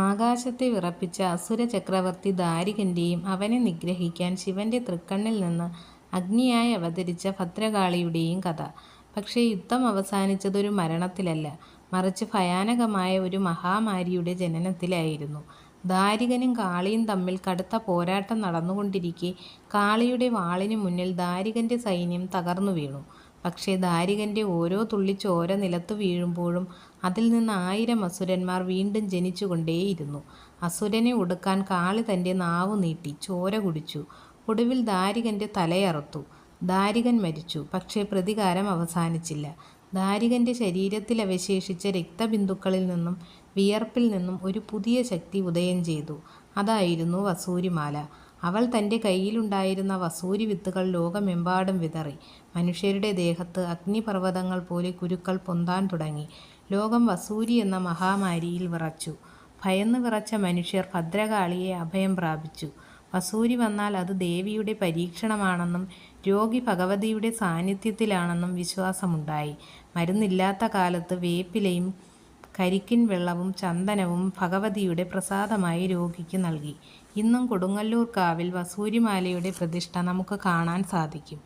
ആകാശത്തെ വിറപ്പിച്ച അസുര ചക്രവർത്തി ദാരികന്റെയും അവനെ നിഗ്രഹിക്കാൻ ശിവന്റെ തൃക്കണ്ണിൽ നിന്ന് അഗ്നിയായി അവതരിച്ച ഭദ്രകാളിയുടെയും കഥ. പക്ഷേ യുദ്ധം അവസാനിച്ചതൊരു മരണത്തിലല്ല, മറിച്ച് ഭയാനകമായ ഒരു മഹാമാരിയുടെ ജനനത്തിലായിരുന്നു. ദാരികനും കാളിയും തമ്മിൽ കടുത്ത പോരാട്ടം നടന്നുകൊണ്ടിരിക്കെ കാളിയുടെ വാളിനു മുന്നിൽ ദാരികന്റെ സൈന്യം തകർന്നു വീണു. പക്ഷേ ദാരികന്റെ ഓരോ തുള്ളി ചോര നിലത്തു വീഴുമ്പോഴും അതിൽ നിന്ന് 1000 അസുരന്മാർ വീണ്ടും ജനിച്ചുകൊണ്ടേയിരുന്നു. അസുരനെ ഒടുക്കാൻ കാളി തന്റെ നാവു നീട്ടി ചോര കുടിച്ചു. ഒടുവിൽ ദാരികന്റെ തലയറുത്തു. ദാരികൻ മരിച്ചു. പക്ഷേ പ്രതികാരം അവസാനിച്ചില്ല. ദാരികന്റെ ശരീരത്തിൽ അവശേഷിച്ച രക്തബിന്ദുക്കളിൽ നിന്നും വിയർപ്പിൽ നിന്നും ഒരു പുതിയ ശക്തി ഉദയം ചെയ്തു. അതായിരുന്നു വസൂരിമാല. അവൾ തൻ്റെ കയ്യിലുണ്ടായിരുന്ന വസൂരി വിത്തുകൾ ലോകമെമ്പാടും വിതറി. മനുഷ്യരുടെ ദേഹത്ത് അഗ്നിപർവ്വതങ്ങൾ പോലെ കുരുക്കൾ പൊന്താൻ തുടങ്ങി. ലോകം വസൂരി എന്ന മഹാമാരിയിൽ വിറച്ചു. ഭയന്ന് വിറച്ച മനുഷ്യർ ഭദ്രകാളിയെ അഭയം പ്രാപിച്ചു. വസൂരി വന്നാൽ അത് ദേവിയുടെ പരീക്ഷണമാണെന്നും രോഗി ഭഗവതിയുടെ സാന്നിധ്യത്തിലാണെന്നും വിശ്വാസമുണ്ടായി. മരുന്നില്ലാത്ത കാലത്ത് വേപ്പിലയും കരിക്കിൻ വെള്ളവും ചന്ദനവും ഭഗവതിയുടെ പ്രസാദമായി രോഗിക്ക് നൽകി. ഇന്നും കൊടുങ്ങല്ലൂർ കാവിൽ വസൂരിമാലയുടെ പ്രതിഷ്ഠ നമുക്ക് കാണാൻ സാധിക്കും.